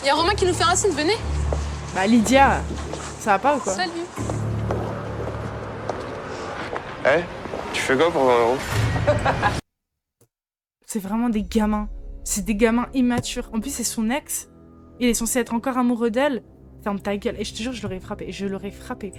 Il y a Romain qui nous fait un signe, venez. Bah Lydia, ça va pas ou quoi? Salut. Eh, tu fais quoi pour 20 euros? C'est vraiment des gamins. C'est des gamins immatures. En plus, c'est son ex. Il est censé être encore amoureux d'elle. Ferme ta gueule. Et je te jure, je l'aurais frappé. Je l'aurais frappé.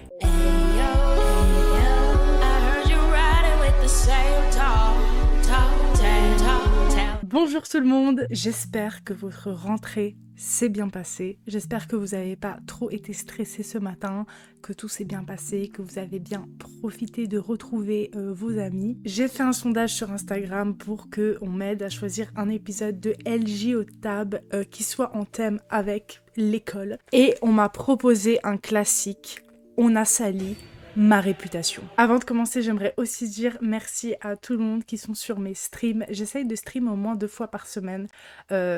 Bonjour tout le monde, j'espère que votre rentrée s'est bien passée. J'espère que vous n'avez pas trop été stressé ce matin, que tout s'est bien passé, que vous avez bien profité de retrouver vos amis. J'ai fait un sondage sur Instagram pour qu'on m'aide à choisir un épisode de LJ au Tab qui soit en thème avec l'école. Et on m'a proposé un classique, On a sali ma réputation. Avant de commencer, j'aimerais aussi dire merci à tout le monde qui sont sur mes streams. J'essaye de stream au moins 2 fois par semaine,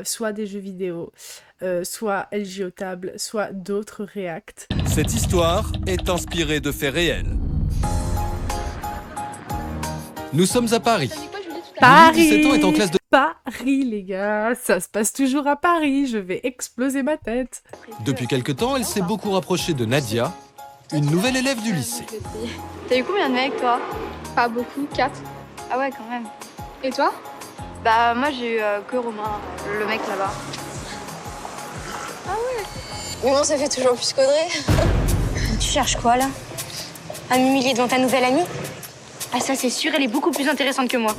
soit des jeux vidéo, soit LJ au Table, soit d'autres reacts. Cette histoire est inspirée de faits réels. Nous sommes à Paris. Paris, Lily, 17 ans, est en classe de... Paris, les gars, ça se passe toujours à Paris, je vais exploser ma tête. Depuis quelque temps, elle s'est beaucoup rapprochée de Nadia, une nouvelle élève du lycée. T'as eu combien de mecs, toi? Pas beaucoup, 4. Ah ouais, quand même. Et toi? Bah, moi, j'ai eu que Romain, le mec là-bas. Mais non, ça fait toujours plus qu'Audrey. Tu cherches quoi, là? À m'humilier devant ta nouvelle amie? Ah, ça, c'est sûr, elle est beaucoup plus intéressante que moi.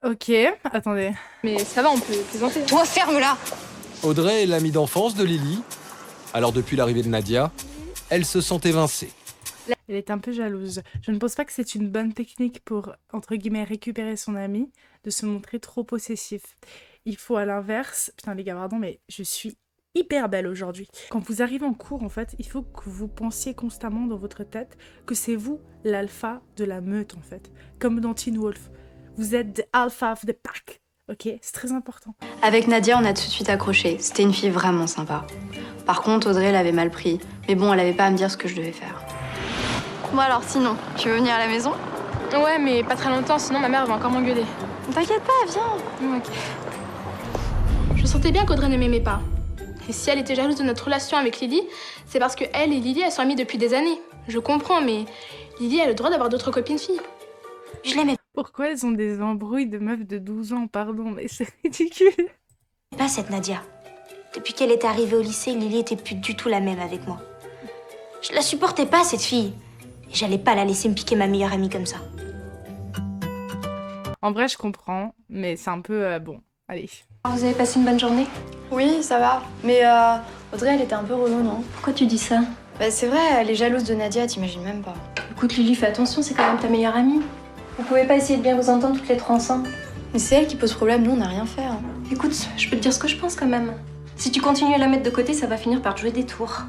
Ok, attendez. Mais ça va, on peut plaisanter. Toi, ferme-la! Audrey est l'amie d'enfance de Lily. Alors depuis l'arrivée de Nadia, elle se sent évincée. Elle est un peu jalouse. Je ne pense pas que c'est une bonne technique pour, entre guillemets, récupérer son ami, de se montrer trop possessif. Il faut à l'inverse... Putain les gars, pardon, mais je suis hyper belle aujourd'hui. Quand vous arrivez en cours, en fait, il faut que vous pensiez constamment dans votre tête que c'est vous l'alpha de la meute, en fait. Comme dans Teen Wolf. Vous êtes the alpha of the pack. Ok, c'est très important. Avec Nadia, on a tout de suite accroché. C'était une fille vraiment sympa. Par contre, Audrey l'avait mal pris. Mais bon, elle avait pas à me dire ce que je devais faire. Bon alors, sinon, tu veux venir à la maison? Ouais, mais pas très longtemps, sinon ma mère va encore m'engueuler. T'inquiète pas, viens. Ok. Je sentais bien qu'Audrey ne m'aimait pas. Et si elle était jalouse de notre relation avec Lily, c'est parce que elle et Lily, elles sont amies depuis des années. Je comprends, mais Lily a le droit d'avoir d'autres copines filles. Je l'aimais Pourquoi elles ont des embrouilles de meufs de 12 ans, pardon, mais c'est ridicule. pas, cette Nadia. Depuis qu'elle était arrivée au lycée, Lily était plus du tout la même avec moi. Je la supportais pas, cette fille. Et j'allais pas la laisser me piquer ma meilleure amie comme ça. En vrai, je comprends, mais c'est un peu... bon, allez. Vous avez passé une bonne journée? Oui, ça va. Mais Audrey, elle était un peu relou, non? Pourquoi tu dis ça? Bah c'est vrai, elle est jalouse de Nadia, t'imagines même pas. Écoute Lily, fais attention, c'est quand même ta meilleure amie. Vous pouvez pas essayer de bien vous entendre toutes les 3 ensemble? Mais c'est elle qui pose problème, nous on n'a rien fait. Hein. Écoute, je peux te dire ce que je pense quand même. Si tu continues à la mettre de côté, ça va finir par te jouer des tours.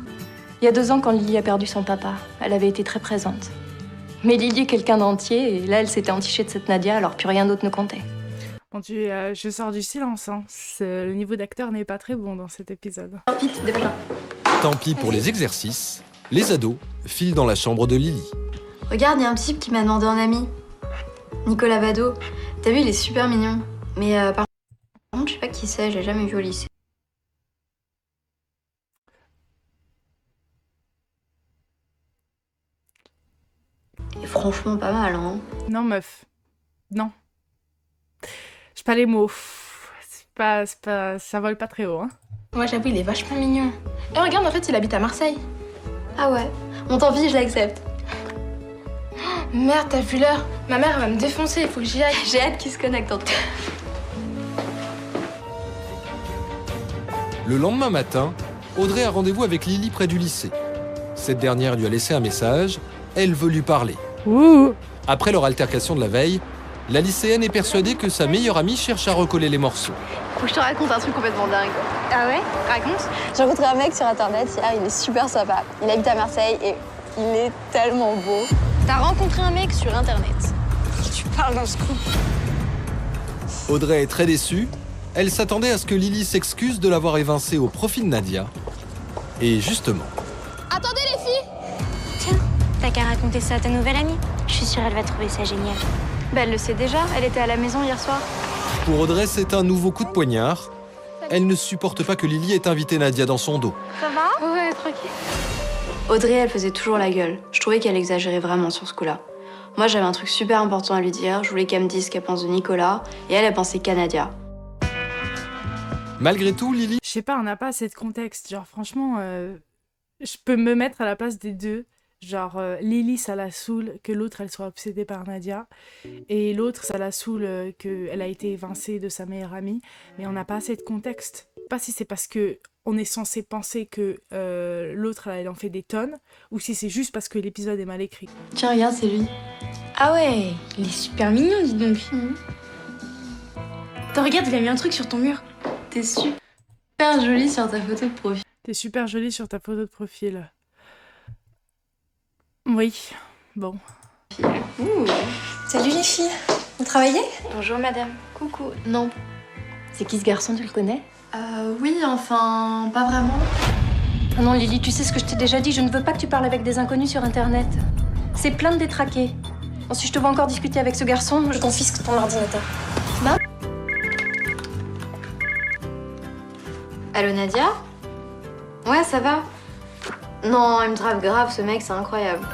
Il y a 2 ans, quand Lily a perdu son papa, elle avait été très présente. Mais Lily est quelqu'un d'entier, et là, elle s'était entichée de cette Nadia, alors plus rien d'autre ne comptait. Bon, je sors du silence, hein. Le niveau d'acteur n'est pas très bon dans cet épisode. Vite, dépêche-toi. Tant pis pour les exercices, les ados filent dans la chambre de Lily. Regarde, il y a un type qui m'a demandé en ami. Nicolas Bado. T'as vu, il est super mignon. Mais par contre, je sais pas qui c'est, je l'ai jamais vu au lycée. Et franchement, pas mal, hein. Non, meuf. Non. J'ai pas les mots. Ça vole pas très haut, hein. Ouais, j'avoue, il est vachement mignon. Et regarde, en fait, il habite à Marseille. Ah ouais. Bon, tant pis, je l'accepte. Merde, t'as vu l'heure? Ma mère elle va me défoncer, il faut que j'y aille. J'ai hâte qu'ils se connectent en tout cas. Le lendemain matin, Audrey a rendez-vous avec Lily près du lycée. Cette dernière lui a laissé un message, elle veut lui parler. Ouh. Après leur altercation de la veille, la lycéenne est persuadée que sa meilleure amie cherche à recoller les morceaux. Faut que je te raconte un truc complètement dingue. Ah ouais? Raconte. J'ai rencontré un mec sur internet hier, il est super sympa. Il habite à Marseille et il est tellement beau. T'as rencontré un mec sur internet. Tu parles d'un scoop. Audrey est très déçue. Elle s'attendait à ce que Lily s'excuse de l'avoir évincée au profit de Nadia. Et justement... Attendez les filles! Tiens, t'as qu'à raconter ça à ta nouvelle amie. Je suis sûre elle va trouver ça génial. Bah elle le sait déjà, elle était à la maison hier soir. Pour Audrey, c'est un nouveau coup de poignard. elle ne supporte pas que Lily ait invité Nadia dans son dos. Ça va? Ouais, tranquille. Audrey, elle faisait toujours la gueule. Je trouvais qu'elle exagérait vraiment sur ce coup-là. Moi, j'avais un truc super important à lui dire. Je voulais qu'elle me dise ce qu'elle pense de Nicolas. Et elle pensait qu'à Nadia. Malgré tout, Lily Je sais pas, on n'a pas assez de contexte. Genre, franchement, je peux me mettre à la place des deux. Genre, Lily, ça la saoule que l'autre, elle soit obsédée par Nadia. Et l'autre, ça la saoule qu'elle a été évincée de sa meilleure amie. Mais on n'a pas assez de contexte. Pas si c'est parce que on est censé penser que l'autre, elle en fait des tonnes, ou si c'est juste parce que l'épisode est mal écrit. Tiens, regarde, c'est lui. Ah ouais, il est super mignon, dis donc. Attends, regarde, il a mis un truc sur ton mur. T'es super jolie sur ta photo de profil. T'es super jolie sur ta photo de profil. Oui, bon. Salut les filles, vous travaillez? Bonjour, madame. Coucou. Non. C'est qui ce garçon, tu le connais? Oui, enfin, pas vraiment. Ah non, Lily, tu sais ce que je t'ai déjà dit, je ne veux pas que tu parles avec des inconnus sur Internet. C'est plein de détraqués. Ensuite, je te vois encore discuter avec ce garçon, je confisque ton ordinateur. Allô, Nadia? Ouais, ça va? Non, il me trave grave, ce mec, c'est incroyable.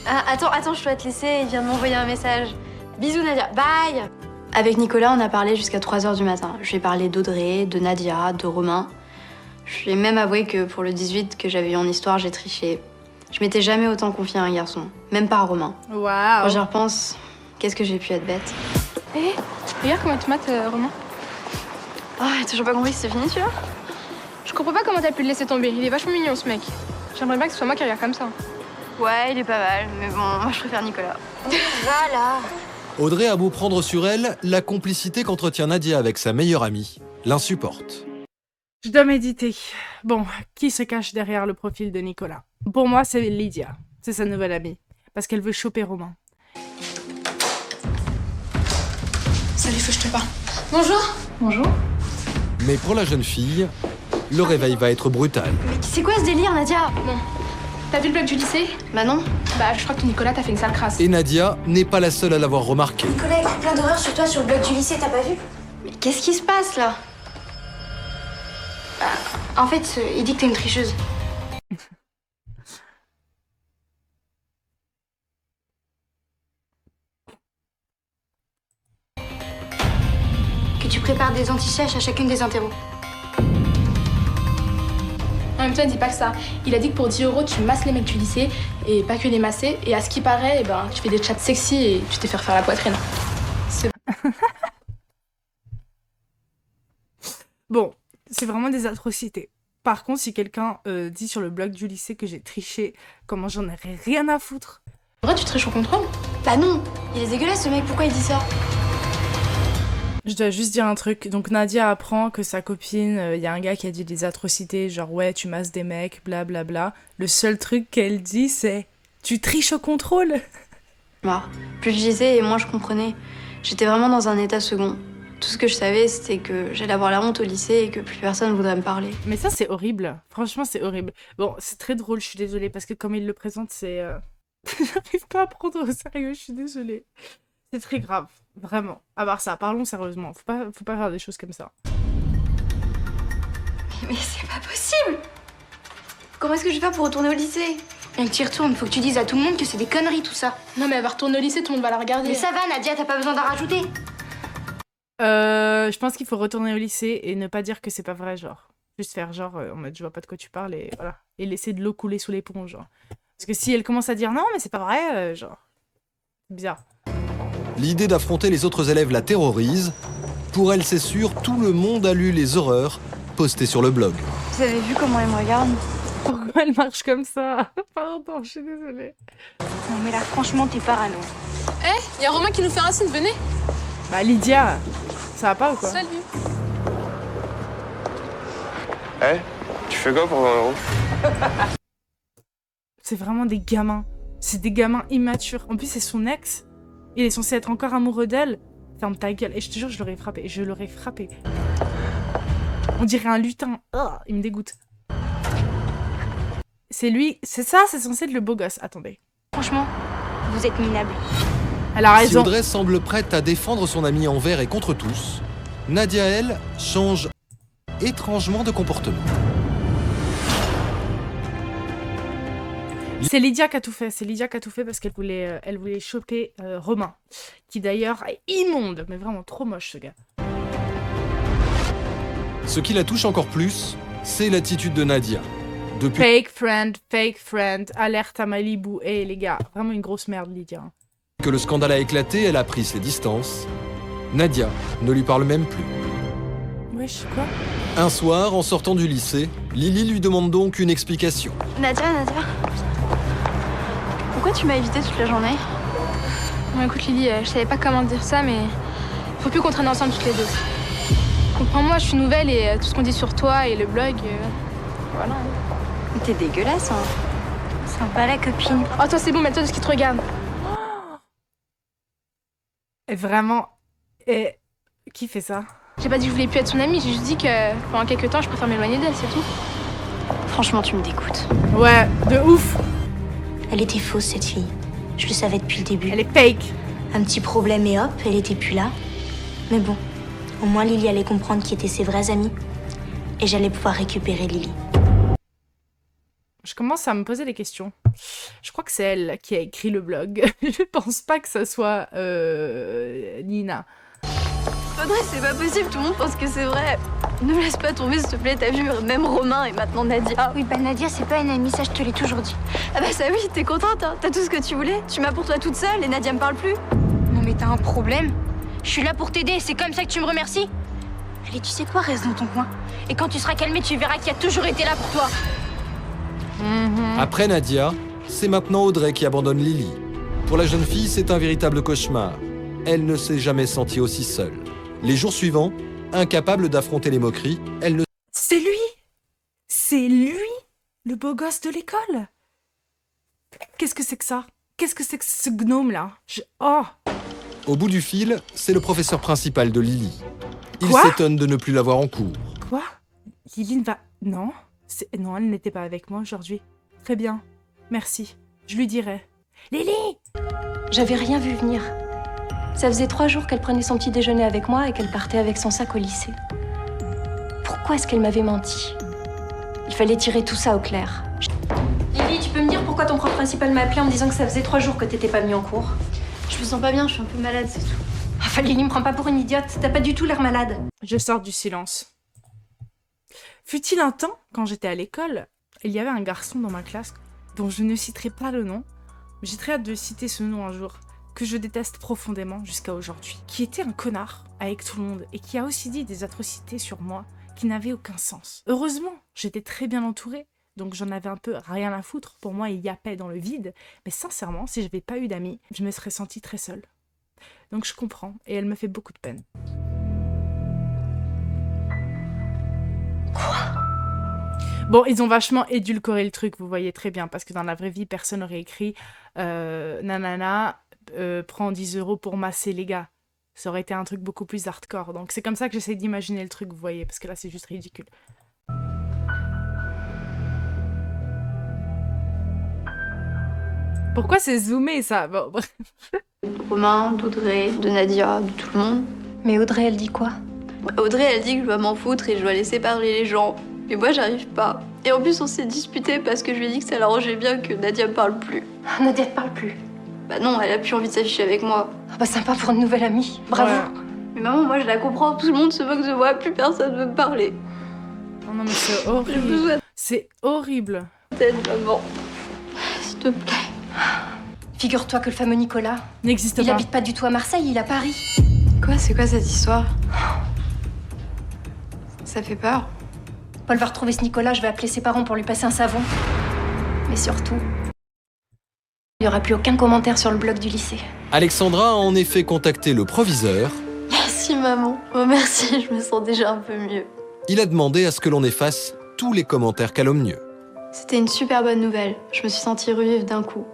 Ah, attends, je dois te laisser, il vient de m'envoyer un message. Bisous, Nadia, bye! Avec Nicolas, on a parlé jusqu'à 3h du matin. Je lui ai parlé d'Audrey, de Nadia, de Romain. Je lui ai même avoué que pour le 18 que j'avais eu en histoire, j'ai triché. Je m'étais jamais autant confiée à un garçon, même pas à Romain. Waouh. Quand j'y repense, qu'est-ce que j'ai pu être bête. Hé, regarde comment tu mates, Romain. Oh, toujours pas compris que c'est fini, tu vois? Je comprends pas comment t'as pu le laisser tomber. Il est vachement mignon, ce mec. J'aimerais bien que ce soit moi qui regarde comme ça. Ouais, il est pas mal, mais bon, moi je préfère Nicolas. Voilà. Audrey a beau prendre sur elle, la complicité qu'entretient Nadia avec sa meilleure amie l'insupporte. Je dois méditer. Bon, qui se cache derrière le profil de Nicolas? Pour moi, c'est Lydia. C'est sa nouvelle amie. Parce qu'elle veut choper Romain. Salut, faut que je te parle. Bonjour. Mais pour la jeune fille, le réveil va être brutal. Mais c'est quoi ce délire, Nadia? Bon, t'as vu le blog du lycée? Bah non. Bah, je crois que Nicolas t'a fait une sale crasse. Et Nadia n'est pas la seule à l'avoir remarqué. Nicolas écrit plein d'horreurs sur toi sur le blog du lycée, t'as pas vu? Mais qu'est-ce qui se passe, là? En fait, il dit que t'es une tricheuse. Que tu prépares des anti-sèches à chacune des interros. En même temps, il dit pas que ça. Il a dit que pour 10 €, tu masses les mecs du lycée, et pas que les masser. Et à ce qui paraît, eh ben, tu fais des chats sexy et tu t'es fait refaire la poitrine. Bon, c'est vraiment des atrocités. Par contre, si quelqu'un dit sur le blog du lycée que j'ai triché, comment j'en aurais rien à foutre. En vrai, tu triches au contrôle? Bah non. Il est dégueulasse, ce mec, pourquoi il dit ça? Je dois juste dire un truc. Donc Nadia apprend que sa copine, y a un gars qui a dit des atrocités, genre ouais, tu masses des mecs, blablabla. Bla bla. Le seul truc qu'elle dit, c'est tu triches au contrôle. Plus je disais et moins je comprenais. J'étais vraiment dans un état second. Tout ce que je savais, c'était que j'allais avoir la honte au lycée et que plus personne voudrait me parler. Mais ça, c'est horrible. Franchement, c'est horrible. Bon, c'est très drôle, je suis désolée, parce que comme il le présente, c'est... J'arrive pas à prendre au sérieux, je suis désolée. C'est très grave, vraiment. À part ça, parlons sérieusement. Faut pas faire des choses comme ça. Mais c'est pas possible! Comment est-ce que je vais faire pour retourner au lycée? Rien que tu y retournes, faut que tu dises à tout le monde que c'est des conneries tout ça. Non, mais elle va retourner au lycée, tout le monde va la regarder. Mais ça va, Nadia, t'as pas besoin d'en rajouter. Je pense qu'il faut retourner au lycée et ne pas dire que c'est pas vrai, genre. Juste faire genre, en mode je vois pas de quoi tu parles et voilà. Et laisser de l'eau couler sous les ponts, genre. Parce que si elle commence à dire non, mais c'est pas vrai, genre. C'est bizarre. L'idée d'affronter les autres élèves la terrorise. Pour elle, c'est sûr, tout le monde a lu les horreurs postées sur le blog. Vous avez vu comment elle me regarde? Pourquoi elle marche comme ça? Pardon, je suis désolée. Non mais là, franchement, t'es parano. Y a Romain qui nous fait un signe, venez. Bah Lydia, ça va pas ou quoi? Salut. Tu fais quoi pour 20 €? C'est vraiment des gamins. C'est des gamins immatures. En plus, c'est son ex. Il est censé être encore amoureux d'elle. Ferme ta gueule. Et je te jure, je l'aurais frappé. Je l'aurais frappé. On dirait un lutin. Oh, il me dégoûte. C'est lui. C'est ça, c'est censé être le beau gosse. Attendez. Franchement, vous êtes minables. Elle a Si raison. Audrey semble prête à défendre son amie envers et contre tous, Nadia, elle, change étrangement de comportement. C'est Lydia qui a tout fait. C'est Lydia qui a tout fait parce qu'elle voulait, elle voulait choper Romain, qui d'ailleurs est immonde, mais vraiment trop moche ce gars. Ce qui la touche encore plus, c'est l'attitude de Nadia. Depuis Fake friend, alerte à Malibu. Eh les gars, vraiment une grosse merde Lydia. que le scandale a éclaté, elle a pris ses distances. Nadia ne lui parle même plus. Wesh, quoi? Un soir, en sortant du lycée, Lily lui demande donc une explication. Nadia, pourquoi tu m'as évité toute la journée? Bon, écoute Lily, je savais pas comment te dire ça, mais faut plus qu'on traîne ensemble toutes les deux. Comprends-moi, je suis nouvelle et tout ce qu'on dit sur toi et le blog, voilà. T'es dégueulasse, hein. Sympa la copine. Oh toi c'est bon, mets-toi de ce qui te regarde. Et vraiment, et qui fait ça? J'ai pas dit que je voulais plus être son amie, j'ai juste dit que pendant quelques temps je préfère m'éloigner d'elle, c'est tout. Franchement, tu me dégoûtes. Ouais, de ouf. Elle était fausse cette fille. Je le savais depuis le début. Elle est fake. Un petit problème et hop, elle était plus là. Mais bon, au moins Lily allait comprendre qui étaient ses vrais amis. Et j'allais pouvoir récupérer Lily. Je commence à me poser des questions. Je crois que c'est elle qui a écrit le blog. Je pense pas que ça soit Nina. Audrey, c'est pas possible, tout le monde pense que c'est vrai. Ne me laisse pas tomber, s'il te plaît, t'as vu, même Romain et maintenant Nadia. Oui, bah Nadia, c'est pas une amie, ça je te l'ai toujours dit. Ah bah ça oui, t'es contente, hein. T'as tout ce que tu voulais. Tu m'as pour toi toute seule et Nadia me parle plus. Non mais t'as un problème. Je suis là pour t'aider, c'est comme ça que tu me remercies. Allez, tu sais quoi, reste dans ton coin. Et quand tu seras calmée, tu verras qu'il a toujours été là pour toi. Après Nadia, c'est maintenant Audrey qui abandonne Lily. Pour la jeune fille, c'est un véritable cauchemar. Elle ne s'est jamais sentie aussi seule. Les jours suivants, incapable d'affronter les moqueries, elle ne... C'est lui! C'est lui, le beau gosse de l'école! Qu'est-ce que c'est que ça? Qu'est-ce que c'est que ce gnome-là? Oh! Au bout du fil, c'est le professeur principal de Lily. Il Quoi? s'étonne de ne plus la voir en cours. Quoi? Lily ne va... Non? Non, elle n'était pas avec moi aujourd'hui. Très bien. Merci. Je lui dirai. Lily! J'avais rien vu venir. Ça faisait 3 jours qu'elle prenait son petit déjeuner avec moi et qu'elle partait avec son sac au lycée. Pourquoi est-ce qu'elle m'avait menti? Il fallait tirer tout ça au clair. Lily, tu peux me dire pourquoi ton prof principal m'a appelé en me disant que ça faisait 3 jours que t'étais pas mis en cours? Je me sens pas bien, je suis un peu malade, c'est tout. Enfin, Lily, me prends pas pour une idiote. T'as pas du tout l'air malade. Je sors du silence. Fut-il un temps, quand j'étais à l'école, il y avait un garçon dans ma classe dont je ne citerai pas le nom, mais j'ai très hâte de citer ce nom un jour, que je déteste profondément jusqu'à aujourd'hui, qui était un connard avec tout le monde et qui a aussi dit des atrocités sur moi qui n'avaient aucun sens. Heureusement, j'étais très bien entourée, donc j'en avais un peu rien à foutre. Pour moi, il y a paix dans le vide, mais sincèrement, si je n'avais pas eu d'amis, je me serais sentie très seule. Donc je comprends, et elle me fait beaucoup de peine. Bon, ils ont vachement édulcoré le truc, vous voyez très bien, parce que dans la vraie vie, personne n'aurait écrit nanana, prends 10 € pour masser les gars. Ça aurait été un truc beaucoup plus hardcore. Donc c'est comme ça que j'essaie d'imaginer le truc, vous voyez, parce que là, c'est juste ridicule. Pourquoi c'est zoomé, ça? Bon, bref. Romain, d'Audrey, de Nadia, de tout le monde. Mais Audrey, elle dit quoi? Audrey, elle dit que je dois m'en foutre et je dois laisser parler les gens. Mais moi, j'arrive pas. Et en plus, on s'est disputé parce que je lui ai dit que ça l'arrangeait bien que Nadia me parle plus. Nadia te parle plus. Bah non, elle a plus envie de s'afficher avec moi. Ah bah sympa pour une nouvelle amie. Bravo. Ouais. Mais maman, moi, je la comprends. Tout le monde se moque de moi. Plus personne veut me parler. Oh non, mais c'est J'ai horrible. besoin C'est horrible. d'aide, maman. S'il te plaît. Figure-toi que le fameux Nicolas, N'existe il pas. habite pas du tout à Marseille, il est à Paris. Quoi? C'est quoi cette histoire? Ça fait peur. Paul va retrouver ce Nicolas, je vais appeler ses parents pour lui passer un savon. Mais surtout, il n'y aura plus aucun commentaire sur le blog du lycée. Alexandra a en effet contacté le proviseur. Merci, maman. Oh, merci, je me sens déjà un peu mieux. Il a demandé à ce que l'on efface tous les commentaires calomnieux. C'était une super bonne nouvelle. Je me suis sentie revivre d'un coup.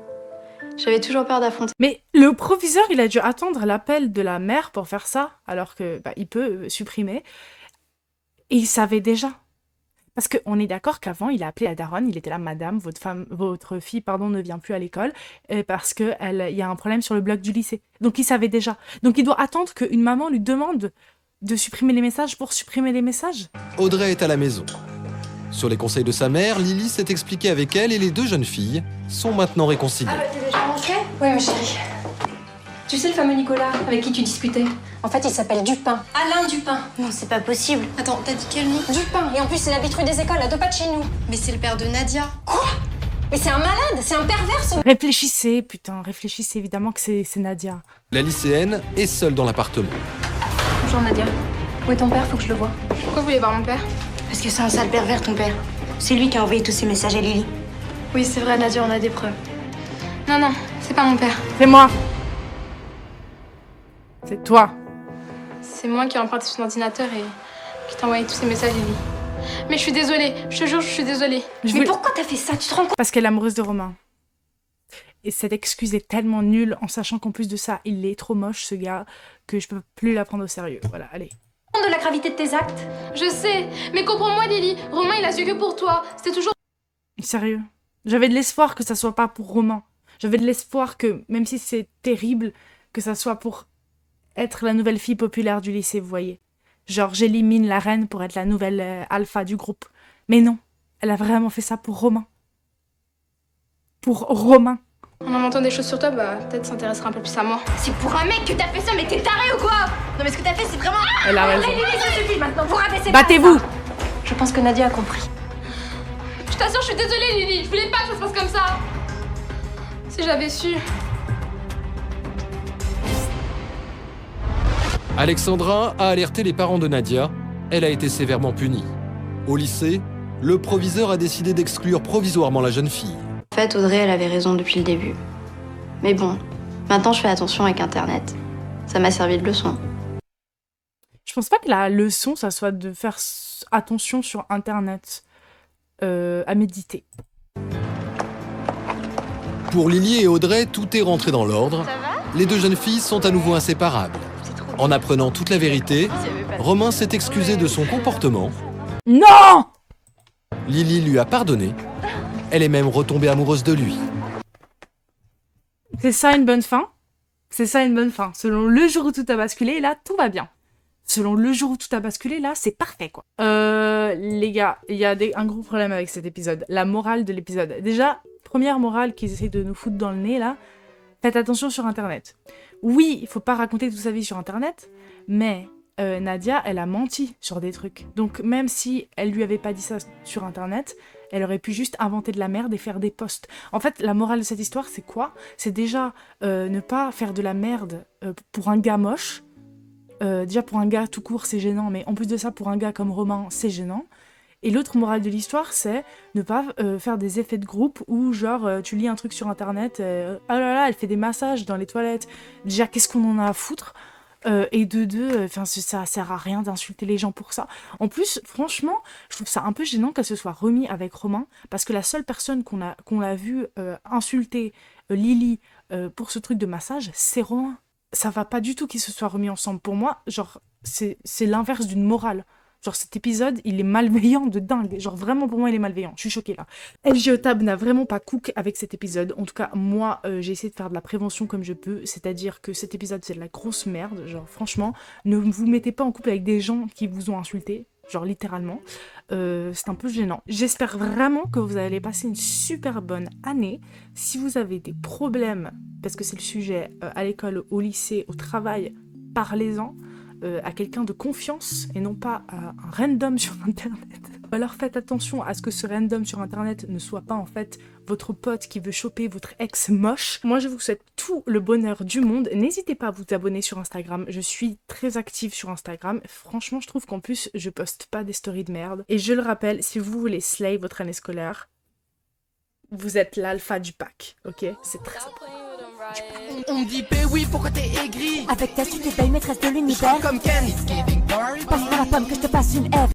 J'avais toujours peur d'affronter. Mais le proviseur, il a dû attendre l'appel de la mère pour faire ça, alors que il peut supprimer. Et il savait déjà. Parce qu'on est d'accord qu'avant, il a appelé la daronne, il était là, madame, votre fille, ne vient plus à l'école, parce qu'il y a un problème sur le blog du lycée. Donc il savait déjà. Donc il doit attendre qu'une maman lui demande de supprimer les messages pour supprimer les messages. Audrey est à la maison. Sur les conseils de sa mère, Lily s'est expliquée avec elle et les deux jeunes filles sont maintenant réconciliées. Ah bah t'es déjà rentrée? Oui ma chérie. Tu sais le fameux Nicolas avec qui tu discutais? En fait il s'appelle Dupin. Alain Dupin. Non, c'est pas possible. Attends, t'as dit quel nom? Dupin. Et en plus il habite rue des Écoles à 2 pas de chez nous. Mais c'est le père de Nadia. Mais c'est un malade, c'est un pervers ce... Réfléchissez, putain, réfléchissez évidemment que c'est Nadia. La lycéenne est seule dans l'appartement. Bonjour Nadia. Où est ton père? Faut que je le voie. Pourquoi vous voulez voir mon père? Parce que c'est un sale pervers, ton père. C'est lui qui a envoyé tous ces messages à Lily. Oui c'est vrai Nadia, on a des preuves. Non, c'est pas mon père. C'est moi. C'est toi. C'est moi qui ai emprunté son ordinateur et qui t'a envoyé tous ces messages, Lily. Mais je suis désolée, je te jure, je suis désolée. Mais pourquoi t'as fait ça? Tu te rends compte? Parce qu'elle est amoureuse de Romain. Et cette excuse est tellement nulle, en sachant qu'en plus de ça, il est trop moche, ce gars, que je peux plus la prendre au sérieux. Voilà, allez. De la gravité de tes actes? Je sais, mais comprends-moi, Lily. Romain, il a su que pour toi. C'était toujours... Sérieux. J'avais de l'espoir que ça soit pas pour Romain. J'avais de l'espoir que, même si c'est terrible, que ça soit pour être la nouvelle fille populaire du lycée, vous voyez. Genre, j'élimine la reine pour être la nouvelle alpha du groupe. Mais non, elle a vraiment fait ça pour Romain. Pour Romain. En inventant des choses sur toi, bah, peut-être s'intéressera un peu plus à moi. C'est pour un mec que t'as fait ça, mais t'es taré ou quoi? Non, mais ce que t'as fait, c'est vraiment... Elle a raison. Ça suffit maintenant, vous rabaissez. Battez-vous! Je pense que Nadia a compris. Je t'assure, je suis désolée, Lily. Je voulais pas que ça se passe comme ça. Si j'avais su... Alexandra a alerté les parents de Nadia. Elle a été sévèrement punie. Au lycée, le proviseur a décidé d'exclure provisoirement la jeune fille. En fait, Audrey, elle avait raison depuis le début. Mais bon, maintenant je fais attention avec Internet. Ça m'a servi de leçon. Je pense pas que la leçon, ça soit de faire attention sur Internet. À méditer. Pour Lily et Audrey, tout est rentré dans l'ordre. Les deux jeunes filles sont à nouveau inséparables. En apprenant toute la vérité, Romain s'est excusé de son comportement. Non! Lily lui a pardonné. Elle est même retombée amoureuse de lui. C'est ça une bonne fin? C'est ça une bonne fin. Selon le jour où tout a basculé, là, tout va bien. Selon le jour où tout a basculé, là, c'est parfait, quoi. Les gars, il y a un gros problème avec cet épisode. La morale de l'épisode. Déjà, première morale qu'ils essaient de nous foutre dans le nez, là. Faites attention sur Internet. Oui, il faut pas raconter toute sa vie sur Internet, mais Nadia, elle a menti sur des trucs. Donc même si elle lui avait pas dit ça sur Internet, elle aurait pu juste inventer de la merde et faire des posts. En fait, la morale de cette histoire, c'est quoi? C'est déjà ne pas faire de la merde pour un gars moche. Déjà pour un gars tout court, c'est gênant, mais en plus de ça, pour un gars comme Romain, c'est gênant. Et l'autre morale de l'histoire, c'est ne pas faire des effets de groupe où, genre, tu lis un truc sur Internet, oh là là, elle fait des massages dans les toilettes. Déjà, qu'est-ce qu'on en a à foutre? Et de deux, ça sert à rien d'insulter les gens pour ça. En plus, franchement, je trouve ça un peu gênant qu'elle se soit remis avec Romain, parce que la seule personne qu'on a vu insulter Lily pour ce truc de massage, c'est Romain. Ça va pas du tout qu'ils se soient remis ensemble. Pour moi, genre, c'est l'inverse d'une morale. Genre, cet épisode, il est malveillant de dingue. Genre, vraiment, pour moi, il est malveillant. Je suis choquée, là. LGOTAB n'a vraiment pas cook avec cet épisode. En tout cas, moi, j'ai essayé de faire de la prévention comme je peux. C'est-à-dire que cet épisode, c'est de la grosse merde. Genre, franchement, ne vous mettez pas en couple avec des gens qui vous ont insulté. Genre, littéralement. C'est un peu gênant. J'espère vraiment que vous allez passer une super bonne année. Si vous avez des problèmes, parce que c'est le sujet, à l'école, au lycée, au travail, parlez-en. À quelqu'un de confiance et non pas à un random sur Internet. Alors faites attention à ce que ce random sur Internet ne soit pas en fait votre pote qui veut choper votre ex moche. Moi je vous souhaite tout le bonheur du monde. N'hésitez pas à vous abonner sur Instagram. Je suis très active sur Instagram. Franchement je trouve qu'en plus je poste pas des stories de merde. Et je le rappelle, si vous voulez slay votre année scolaire, vous êtes l'alpha du pack, ok? C'est très important. On me dit oui, pourquoi t'es aigri? Avec ta suite, t'es belle maîtresse de l'univers. Comme Ken. Passe par la pomme que je te passe une F.